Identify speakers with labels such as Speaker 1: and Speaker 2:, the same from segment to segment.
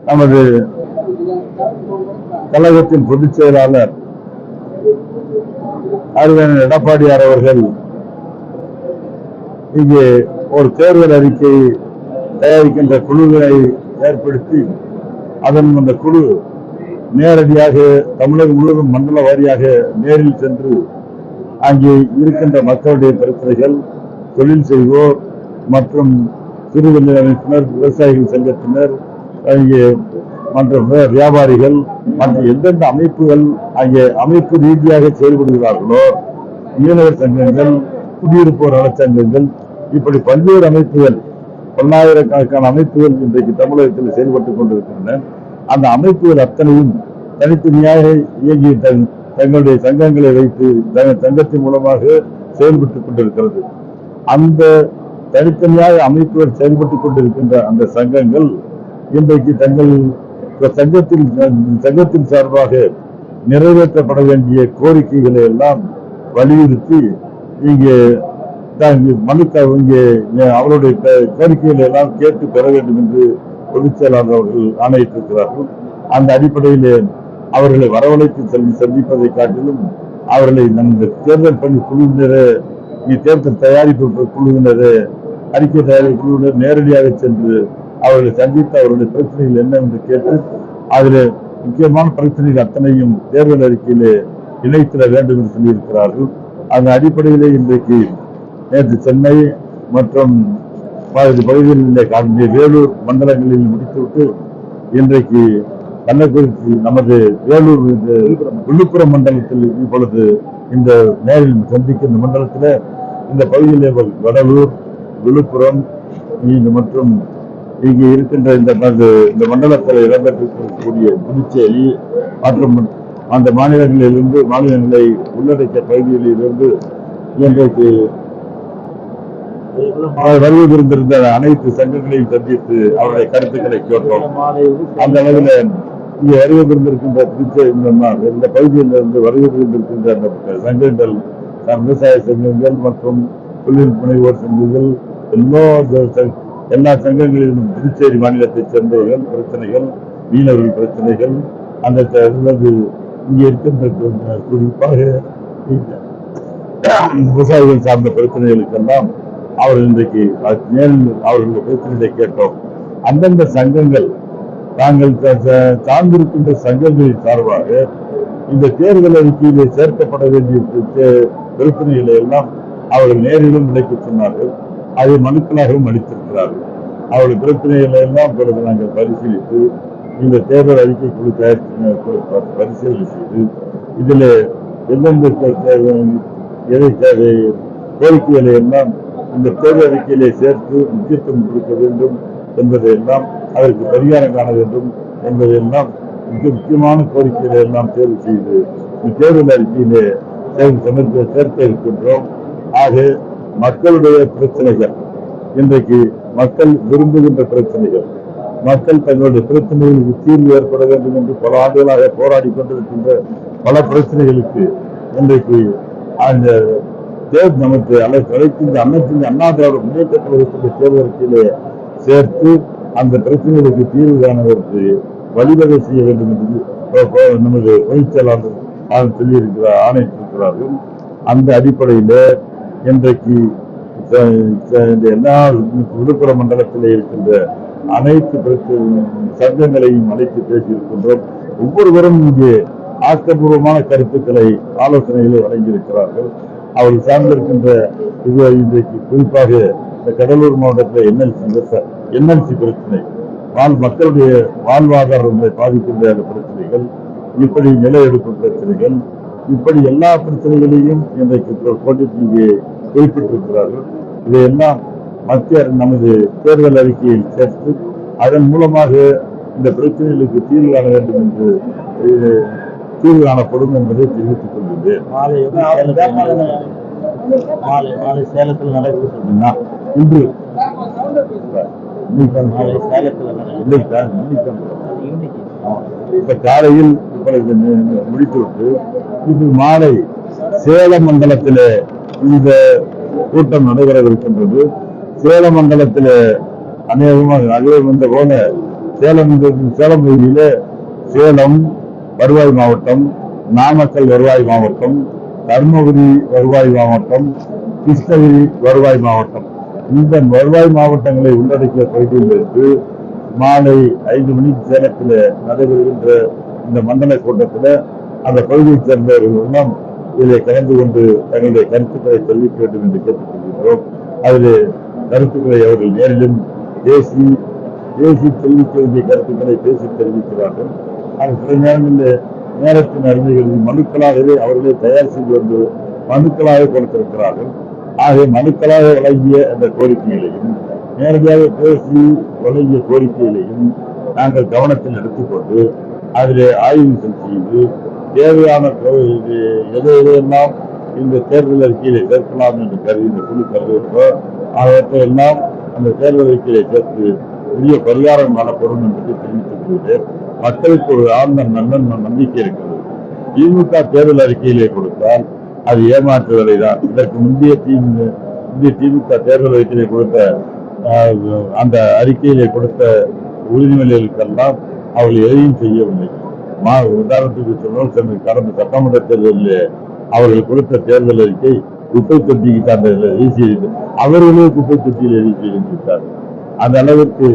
Speaker 1: நமது கழகத்தின் பொதுச் செயலாளர் அறிஞர் எடப்பாடியார் அவர்கள் இங்கே ஒரு தேர்தல் அறிக்கை தயாரிக்கின்ற குழுவை ஏற்படுத்தி அந்த குழு நேரடியாக தமிழகம் முழுவதும் மண்டல வாரியாக நேரில் சென்று அங்கே இருக்கின்ற மக்களுடைய பிரச்சனைகள், தொழில் செய்வோர் மற்றும் சிறுதொழில் அமைப்பினர், விவசாயிகள் சங்கத்தினர், மற்றும் வியாபாரிகள் மற்ற எந்தெந்த அமைப்புகள் அங்கே அமைப்பு ரீதியாக செயல்படுகிறார்களோ, மீனவர் சங்கங்கள், குடியிருப்போர் நலச்சங்கங்கள், இப்படி பல்வேறு அமைப்புகள், பல்லாயிரக்கணக்கான அமைப்புகள் இன்றைக்கு தமிழகத்தில் செயல்பட்டுக் கொண்டிருக்கின்றன. அந்த அமைப்புகள் அத்தனையும் தனித்தனியாக இயங்கி தங்களுடைய சங்கங்களை வைத்து சங்கத்தின் மூலமாக செயல்பட்டுக் கொண்டிருக்கிறது. அந்த தனித்தனியாக அமைப்புகள் செயல்பட்டுக் கொண்டிருக்கின்ற அந்த சங்கங்கள் இன்றைக்கு தங்கள் சங்கத்தின் சார்பாக நிறைவேற்றப்பட வேண்டிய கோரிக்கைகளை எல்லாம் வலியுறுத்தி இங்கே அவருடைய கோரிக்கைகளை எல்லாம் கேட்டு பெற வேண்டும் என்று பொதுச் செயலாளர் அவர்கள் ஆணையிட்டிருக்கிறார்கள். அந்த அடிப்படையில் அவர்களை வரவழைத்து சந்திப்பதை காட்டிலும் அவர்களை நமது தேர்தல் பணி குழுவினரை, தேர்தல் தயாரிப்பு குழுவினரை, அறிக்கை தயாரிப்பு குழுவினர் நேரடியாக சென்று அவர்களை சந்தித்து அவருடைய பிரச்சனைகள் என்னவென்று கேட்டு அதில் முக்கியமான பிரச்சனைகள் அத்தனையும் தேர்தல் அறிக்கையிலே இணைத்திட வேண்டும் என்று சொல்லியிருக்கிறார்கள். அந்த அடிப்படையிலே இன்றைக்கு நேற்று சென்னை மற்றும் பகுதிகளிலே வேலூர் மண்டலங்களில் முடித்துவிட்டு இன்றைக்கு கள்ளக்குறிச்சி, நமது வேலூர், விழுப்புரம் மண்டலத்தில் இப்பொழுது இந்த நேரில் சந்திக்கின்ற மண்டலத்தில் இந்த பகுதியிலே வடலூர், விழுப்புரம் மற்றும் இங்கே இருக்கின்ற இந்த மண்டலத்தில் இடம்பெற்றிருக்கக்கூடிய புதுச்சேரி மற்றும் அந்த மாநிலங்களை உள்ளடக்கிய பகுதிகளில் இருந்து இன்றைக்கு வருகை புரிந்திருந்த அனைத்து சங்கங்களையும் சந்தித்து அவருடைய கருத்துக்களை கேட்டோம். அந்த அளவில் இங்கே வருகை புரிந்திருக்கின்ற புதுச்சேரி இந்த பகுதியில் இருந்து வருகை புரிந்திருக்கின்ற அந்த சங்கங்கள், விவசாய சங்கங்கள் மற்றும் தொழில் முனைவோர் சங்கங்கள், எல்லா சங்கங்களிலும் புதுச்சேரி மாநிலத்தைச் சேர்ந்தவர்கள் பிரச்சனைகள், மீனவர்கள் பிரச்சனைகள், அந்த இங்கே இருக்கின்ற குறிப்பாக விவசாயிகள் சார்ந்த பிரச்சனைகளுக்கெல்லாம் அவர்கள் இன்றைக்கு அவர்களுடைய பிரச்சனைகளை கேட்டோம். அந்தந்த சங்கங்கள் தாங்கள் சார்ந்திருக்கின்ற சங்கங்களின் சார்பாக இந்த தேர்தல் அறிக்கையிலே சேர்க்கப்பட வேண்டிய பிரச்சனைகளை எல்லாம் அவர்கள் நேரிலும் விலைக்கு சொன்னார்கள். அதை மனுக்களாகவும் அளித்திருக்கிறார்கள். அவருடைய பிரச்சனைகளை எல்லாம் பிறகு நாங்கள் பரிசீலித்து இந்த தேர்தல் அறிக்கை குழு பரிசீலனை செய்து இதில் எந்தெந்த கோரிக்கைகளை எல்லாம் இந்த தேர்தல் அறிக்கையிலே சேர்த்து முக்கியத்துவம் கொடுக்க வேண்டும் என்பதையெல்லாம், அதற்கு பரிகாரம் காண வேண்டும் என்பதையெல்லாம் முக்கியமான கோரிக்கைகளை எல்லாம் தேர்வு செய்து தேர்தல் அறிக்கையிலே சேர்க்க இருக்கின்றோம். ஆக மக்களுடைய பிரச்சனைகள், இன்றைக்கு மக்கள் விரும்புகின்ற பிரச்சனைகள், மக்கள் தங்களுடைய பிரச்சனைகளுக்கு தீர்வு ஏற்பட வேண்டும் என்று பல ஆண்டுகளாக போராடி கொண்டிருக்கின்ற பல பிரச்சனைகளுக்கு இன்றைக்கு அந்த நமக்கு அனைத்து அண்ணா திராவிட முன்னேற்ற கழகத்தின் தேர்தல் அறிக்கையிலே சேர்த்து அந்த பிரச்சனைகளுக்கு தீர்வு காணுவதற்கு வழிவகை செய்ய வேண்டும் என்று நமது பொதுச் செயலாளர் சொல்லியிருக்கிறார், ஆணையிட்டிருக்கிறார்கள். அந்த அடிப்படையில் இன்றைக்கு எல்லா விழுப்புரம் மண்டலத்திலே இருக்கின்ற அனைத்து சங்கங்களையும் அழைத்து பேசியிருக்கின்றோம். ஒவ்வொருவரும் இங்கே ஆக்கப்பூர்வமான கருத்துக்களை, ஆலோசனைகளை வழங்கியிருக்கிறார்கள். அவர்கள் சார்ந்திருக்கின்ற இன்றைக்கு குறிப்பாக இந்த கடலூர் மாவட்டத்தில் என்எல்சி பிரச்சனை, மக்களுடைய வாழ்வாதாரங்களை பாதிக்கின்ற அந்த பிரச்சனைகள், இப்படி நில எடுப்பு பிரச்சனைகள், இப்படி எல்லா பிரச்சனைகளையும் இன்றைக்கு இங்கே குறிப்பிட்டிருக்கிறார்கள். இதையெல்லாம் மத்திய நமது தேர்தல் அறிக்கையில் சேர்த்து அதன் மூலமாக இந்த பிரச்சனைகளுக்கு தீர்வு காண வேண்டும் என்று தீர்வு காணப்படும் என்பதை தெரிவித்துக் கொள்கின்றேன். சேலத்தில் நடக்குது இன்று இப்ப காலையில் முடித்துவிட்டு இது மாலை சேலம் மண்டலத்திலே இந்த கூட்டம் நடைபெறவிருக்கின்றது. சேலம் மண்டலத்திலே அநேகமாக அதே வந்த போல சேலம் பகுதியில சேலம் வருவாய் மாவட்டம், நாமக்கல் வருவாய் மாவட்டம், தர்மபுரி வருவாய் மாவட்டம், கிருஷ்ணகிரி வருவாய் மாவட்டம், இந்த வருவாய் மாவட்டங்களை உள்ளடக்கிய பகுதியிலிருந்து மாலை 5 மணிக்கு சேலத்தில் நடைபெறுகின்ற இந்த மண்டல கூட்டத்தில் அந்த பகுதியைச் சேர்ந்தவர்கள் எல்லாம் இதில் கலந்து கொண்டு தங்களுடைய கருத்துக்களை தெரிவிக்க வேண்டும் என்று கேட்டுக் கொள்கின்றோம். அதில் கருத்துக்களை அவர்கள் நேரிலும் பேசி தெரிவிக்க வேண்டிய கருத்துக்களை பேசி தெரிவிக்கிறார்கள். அது சில நேரங்களில் நேரத்தின் அறிஞர்கள் மனுக்களாகவே அவர்களே தயார் செய்து வந்து மனுக்களாக கொடுத்திருக்கிறார்கள். ஆகவே மனுக்களாக வழங்கிய அந்த கோரிக்கைகளையும் நேரடியாக பேசி வழங்கிய கோரிக்கைகளையும் நாங்கள் கவனத்தில் எடுத்துக்கொண்டு அதிலே ஆய்வு செய்து தேவையான எதையெல்லாம் இந்த தேர்தல் அறிக்கையிலே சேர்க்கலாம் என்று கருதி இந்த குழு கருதுகிறோம். அவற்றையெல்லாம் அந்த தேர்தல் அறிக்கையிலே சேர்த்து உரிய பரிகாரம் காணப்படும் என்பதை தெரிவித்திருக்கிறது. மக்களுக்கு ஒரு ஆழ்ந்த நம்பிக்கை இருக்கிறது. திமுக தேர்தல் அறிக்கையிலே கொடுத்தால் அது ஏமாற்று வேலைதான். இதற்கு முந்தைய திமுக தேர்தல் அறிக்கையிலே கொடுத்த அந்த அறிக்கையிலே கொடுத்த உறுதிமொழிகளுக்கெல்லாம் அவர்கள் எதையும் செய்யவில்லை. உதாரணத்துக்கு சொன்னால் கடந்த சட்டமன்ற தேர்தலில் அவர்கள் கொடுத்த தேர்தல் அறிக்கை குப்பை தொட்டிக்கு சார்ந்த வீசி அவர்களே குப்பை தொட்டியில் எழுதி விட்டார்கள். அந்த அளவிற்கு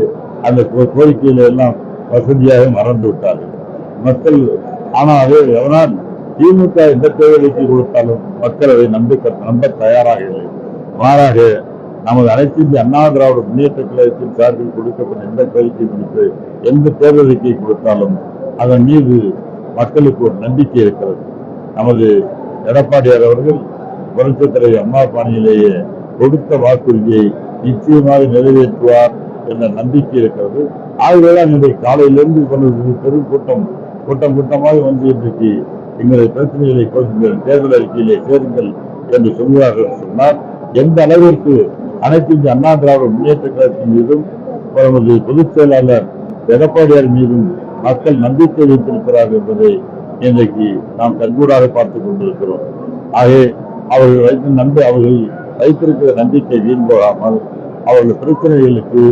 Speaker 1: அந்த கோரிக்கையில எல்லாம் வசதியாக மறந்து விட்டார்கள் மக்கள். ஆனால் எவனால் திமுக எந்த தேர்தலுக்கு கொடுத்தாலும் மக்கள் அதை நம்ப தயாராக இல்லை. மாறாக நமது அனைத்து இந்திய அண்ணா திராவிட முன்னேற்ற கழகத்தின் சார்பில் கொடுக்கப்பட்ட எந்த கோரிக்கை கொடுத்து எந்த தேர்தல் அறிக்கை கொடுத்தாலும் அதன் மீது மக்களுக்கு ஒரு நம்பிக்கை இருக்கிறது. நமது எடப்பாடியார் அவர்கள் புரட்சித் தலைவர் அம்மா பாணியிலேயே கொடுத்த வாக்குறுதியை நிச்சயமாக நிறைவேற்றுவார் என்ற நம்பிக்கை இருக்கிறது. ஆகவேதான் இன்றைக்கு காலையிலிருந்து பெரும் கூட்டமாக வந்து இன்றைக்கு எங்களுடைய பிரச்சனைகளை தேர்தல் அறிக்கையிலே சேருங்கள் என்று சொல்கிறார்கள். சொன்னால் எந்த அளவிற்கு அனைத்து இந்திய அண்ணா திராவிட முன்னேற்ற கழகத்தின் மீதும் நமது பொதுச் செயலாளர் எடப்பாடியார் மீதும் மக்கள் நம்பிக்கை வைத்திருக்கிறார்கள் என்பதை இன்றைக்கு நாம் கண்கூடாக பார்த்துக் கொண்டிருக்கிறோம். ஆகவே அவர்கள் வைத்திருக்கிற நம்பிக்கை வீண் போகாமல் அவர்கள் பிரச்சனைகளுக்கு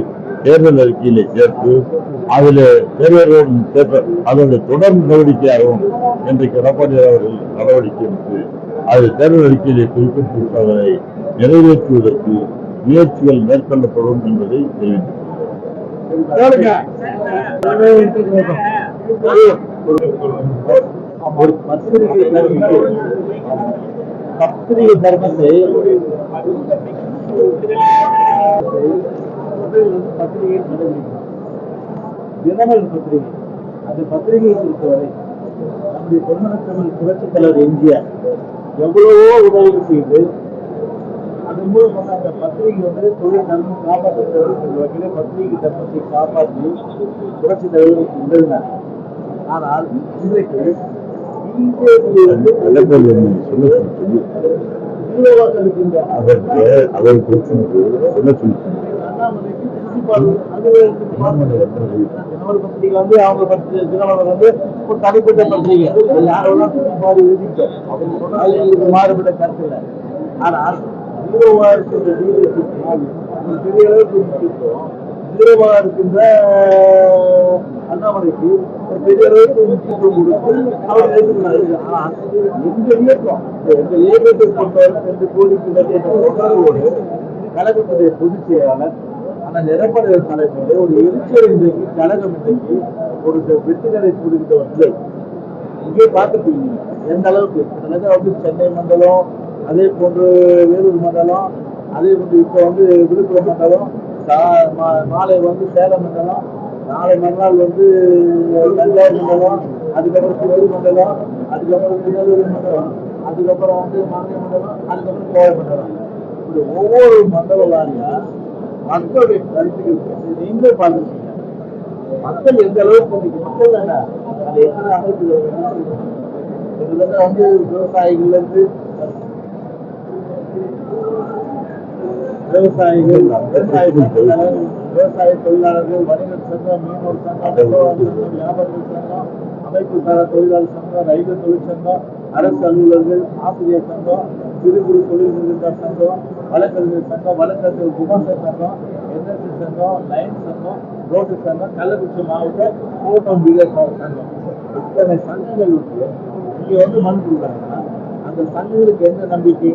Speaker 1: தேர்தல் அறிக்கையிலே சேர்த்து அதில் தேர்தலோடு அதனுடைய தொடர் நடவடிக்கையாகவும் இன்றைக்கு எடப்பாடியார் அவர்கள் நடவடிக்கை எடுத்து அதில் தேர்தல் அறிக்கையிலே குறிப்பிட்டிருப்பதை நிறைவேற்றுவதற்கு முயற்சிகள் மேற்கொள்ளப்படும் என்பதை
Speaker 2: ஒரு பத்திரிகை தர்மத்தை தினமலர் பத்திரிகை அந்த பத்திரிகையை பொறுத்தவரை நம்முடைய பொன்மனத்தமிழ் புரட்சித் தலைவர் எம்ஜிஆர் எவ்வளவோ உதவி செய்து அதன் மூலம் அந்த பத்திரிகை வந்து தொழில் நன்மை காப்பாற்ற வகையில் பத்திரிகை தர்மத்தை காப்பாற்றி புரட்சித் தலைவர் உதவினார். ஆனால் இன்றைக்கு தனிப்பட்ட பத்திரிகை மாறுபட்ட கருத்து இல்லை. ஆனால் பெரிய அளவுக்கு ஜீரோவா இருக்கின்ற அண்ணாமலைக்கு பெரிய அளவுக்கு முக்கியத்துவம் கொடுத்து அவர் ஏற்றுக்கிறார். ஆனால் எங்கள் இயக்கத்தை பொறுத்தவரை 2 கோடிக்கு கழகத்துடைய பொதுச் செயலாளர் ஆனால் எடப்பாடி தலைமையிலே ஒரு எழுச்சியர் இன்றைக்கு கழகம் இன்றைக்கு ஒரு வெற்றிகளை கொடுக்கின்ற வந்து இங்கே பார்த்துட்டீங்க எந்த அளவுக்கு வந்து சென்னை மண்டலம், அதே போன்று வேலூர் மண்டலம், அதே போன்று இப்போ வந்து விழுப்புரம் மண்டலம், மாலை வந்து சேலம் மண்டலம், நாளை மறுநாள் வந்து தஞ்சாவூர் மண்டலம், அதுக்கப்புறம் திருவள்ளூர் மண்டலம், அதுக்கப்புறம் திருநெல்வேலி மண்டலம், அதுக்கப்புறம் வந்து மதுரை மண்டலம், அதுக்கப்புறம் கோவை மண்டலம். இப்படி ஒவ்வொரு மண்டலம் வாரியா மக்களுடைய கருத்துக்கள் நீங்களே பார்த்துருக்கீங்க. மக்கள் எந்த அளவுக்கு மக்கள் தானே அது எத்தனை அமைப்புகள் வந்து விவசாயிகள் இருந்து விவசாயிகள், விவசாய தொழிலாளர்கள், வணிகர் சங்கம், மீனவர் சங்கம், வியாபாரிகள் சங்கம், அமைப்பு சாரா தொழிலாளர் சங்கம், ரயில்வே தொழிற்சங்கம், அரசு அலுவலர்கள், ஆசிரியர் சங்கம், சிறு குறு தொழில் நிறுவன சங்கம், வழக்கறிஞர் சங்கம், வழக்கறிஞர் விமர்சன சங்கம், என்எஸ்சி சங்கம், லயன்ஸ் சங்கம், ரோட்டு சங்கம், கள்ளக்குறிச்சி மாவட்ட கூட்டம் சங்கம், இத்தனை சங்கங்கள் இங்க மனு கொடுக்குறாங்கன்னா அந்த சங்கங்களுக்கு எந்த நம்பிக்கை?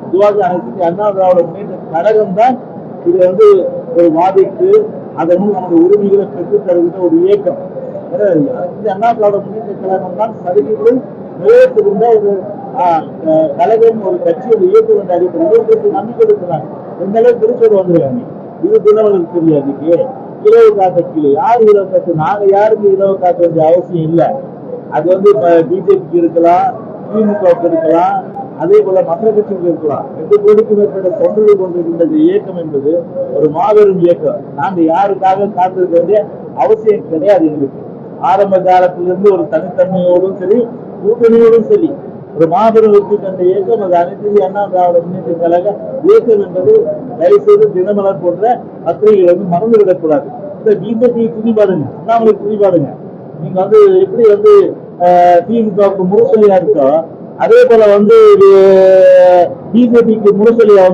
Speaker 2: இதுவாக அனைத்து அண்ணா திராவிட முன்னேற்ற கழகம் தான் இது ஒரு வாதிட்டு அதை நமது உரிமைகளை பெற்றுத் தருகின்ற ஒரு இயக்கம். அண்ணா திராவிட முன்னேற்ற கழகம் தான் சலுகைகளை நிறைவேற்றுகின்ற ஒரு கழகம், ஒரு கட்சி, ஒரு இயக்கம் என்ற அடிப்படையில் நம்பிக்கை இருக்கிறாங்க. எந்த அளவுக்கு திருச்சூர் வந்துருக்காங்க. இது தினவர்களுக்கு தெரியாது. இரவு காத்த கீழே யார் இரவு காத்து? நாங்க யாருக்கு இரவு காக்க வேண்டிய அவசியம் இல்லை. அது இப்ப பிஜேபிக்கு இருக்கலாம், திமுகவுக்கு இருக்கலாம், அதே போல மற்ற கட்சிகள் இருக்கலாம். 2 கோடிக்கு மேற்பட்ட தொண்டர்கள் கொண்டிருக்கின்ற இயக்கம் என்பது ஒரு மாபெரும் இயக்கம். நாங்க யாருக்காக காத்திருக்க வேண்டிய அவசியம் கிடையாது. எங்களுக்கு ஆரம்ப காலத்திலிருந்து ஒரு தனித்தன்மையோடும் சரி, கூட்டணியோடும் சரி, ஒரு மாபெரும் வெற்றி கண்ட இயக்கம் அது அனைத்து அண்ணா திராவிட முன்னேற்ற கழக இயக்கம் என்பது தயவுசெய்து தினமலர் போன்ற பத்திரிகைகள் மறந்து விடக்கூடாது. இந்த பிஜேபி துணிபாடுங்க, அண்ணாமலைக்கு துணிபாடுங்க. நீங்க எப்படி திமுகவுக்கு முரசொலியா இருக்கோ அதே போல பிஜேபிக்கு முரசொலியா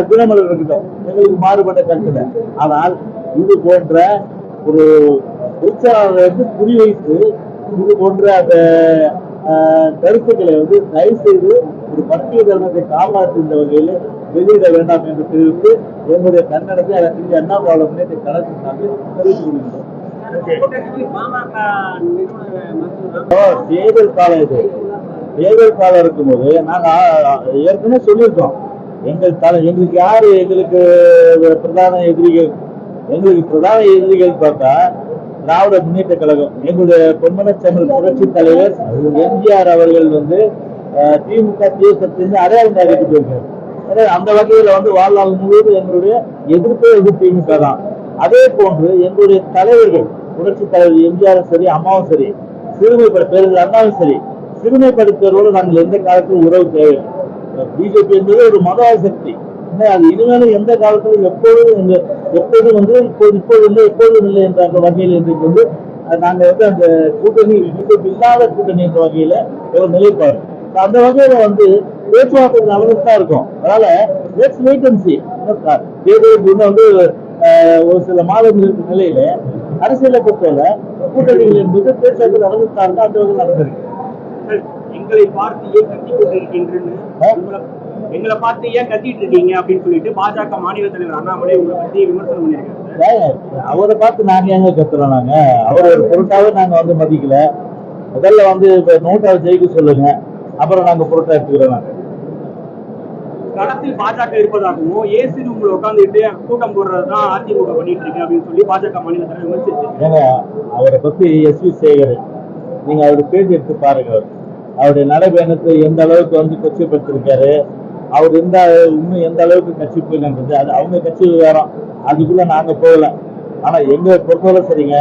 Speaker 2: தினமலர் இருக்கட்டும். எங்களுக்கு மாறுபட்ட கருத்துல. ஆனால் இது போன்ற ஒரு உற்சாக குறிவைத்து இது போன்ற அந்த கருத்துக்களை தயவு செய்து ஒரு பத்திய தர்மத்தை காப்பாற்றுகின்ற வகையில் வெளியிட வேண்டாம் என்று தெரிவித்து என்னுடைய கண்டனத்தை அதற்கு அண்ணா திராவிட முன்னேற்ற கழகத்திற்கு தெரிவித்துக் கொள்கின்றோம். தேர்தல் காலம் இது. தேர்தல் காலம் இருக்கும்போது நாங்க ஏற்கனவே சொல்லியிருக்கோம். எங்களுக்கு யாரு எங்களுக்கு பிரதான எதிரிகள்? எங்களுக்கு பிரதான எதிரிகள் பார்த்தா திராவிட முன்னேற்ற கழகம். எங்களுடைய பொன்மனச்செம்மல் புரட்சி தலைவர் எம்ஜிஆர் அவர்கள் திமுக தேசத்திலிருந்து அடையாளம் காட்டிட்டு போயிருக்காரு. அந்த வகையில வாழ்நாள் முழுவதும் எங்களுடைய எதிர்ப்பு திமுக தான். அதே போன்று எங்களுடைய தலைவர்கள் புரட்சி தலைவர் எம்ஜிஆரும் சரி, அம்மாவும் சரி, பேருந்து அண்ணாவும் சரி, சிறுமைப்படுத்துவதோடு நாங்கள் எந்த காலத்திலும் உறவு தேவை. பிஜேபி என்பது ஒரு மத சக்தி. அது இனிமேலும் எந்த காலத்திலும் எப்பொழுதும் இப்போது இல்லை, எப்பொழுதும் இல்லை என்ற அந்த வகையில் இன்றைக்கு நாங்க அந்த கூட்டணி பிஜேபி இல்லாத கூட்டணி என்ற வகையில ஒரு நிலைப்பாடு. அந்த வகையில பேச்சுவார்த்தை நடந்துட்டு தான் இருக்கும். அதனால லெட்ஸ் வெயிட் அண்ட் see. தேர்தலுக்கு ஒரு சில மாதங்களுக்கு நிலையில அரசியலை பொறுத்தவரை கூட்டணிகள் என்பது பேச்சுவார்த்தை நடந்துட்டு தான் அந்த வகையில் நடந்திருக்கு.
Speaker 3: எங்களை பார்த்து ஏன் கத்தி கொண்டிருக்கின்றன, எங்களை பார்த்து ஏன் கத்திட்டு இருக்கீங்க அப்படின்னு சொல்லிட்டு பாஜக மாநில தலைவர் அண்ணாமலை உங்களை பத்தி விமர்சனம் பண்ணியிருக்காரு.
Speaker 2: அவரை பார்த்து நாங்க எங்க கத்துறோம்? நாங்க அவரை ஒரு பொருட்டாவே நாங்க மதிக்கல. முதல்ல இப்ப நோட்டாவை ஜெயிக்க சொல்லுங்க, அப்புறம் நாங்க பொருட்டா எடுத்துக்கிறோம். நாங்க
Speaker 3: களத்தில் பாஜக இருப்பதாகவும் ஏசி உங்களை உட்காந்துட்டு கூட்டம் போடுறதுதான் அதிமுக பண்ணிட்டு இருக்கு அப்படின்னு சொல்லி பாஜக மாநில தலைவர் விமர்சிச்சு.
Speaker 2: அவரை பத்தி எஸ்வி சேகர் நீங்க அவருடைய பேட்டி எடுத்து பாருங்க. அவருடைய நடைபயணத்தை எந்த அளவுக்கு கொச்சைப்படுத்திருக்காரு. அவர் இன்னும் எந்த அளவுக்கு கட்சி போயின்றது அது அவங்க கட்சி விவகாரம். அதுக்குள்ள நாங்க போகல. ஆனா எங்க பொறுத்தவரை சரிங்க,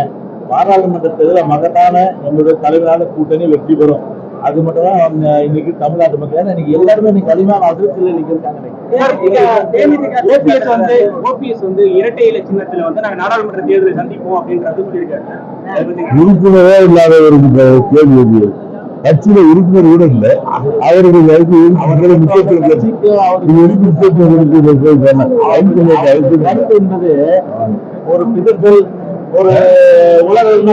Speaker 2: பாராளுமன்ற தேர்தலில் மகத்தான எங்களுடைய தலைவரான கூட்டணி வெற்றி பெறும். அது மட்டும் தான் இன்னைக்கு தமிழ்நாட்டு மக்கள். இன்னைக்கு எல்லாருமே இன்னைக்கு அதிகமான அதிருப்தியில் இன்னைக்கு இருக்காங்க.
Speaker 3: ஓபிஎஸ் இரட்டை இலை சின்னத்துல நாங்க நாடாளுமன்ற தேர்தலை சந்திப்போம் அப்படின்றது சொல்லியிருக்காரு.
Speaker 1: உறுப்பினரே இல்லாத ஒரு கேள்வி. கட்சியில உறுப்பினர் கூட இல்லை. அவருடைய
Speaker 2: என்பது ஒரு பிதற்றல், ஒரு உலகம்.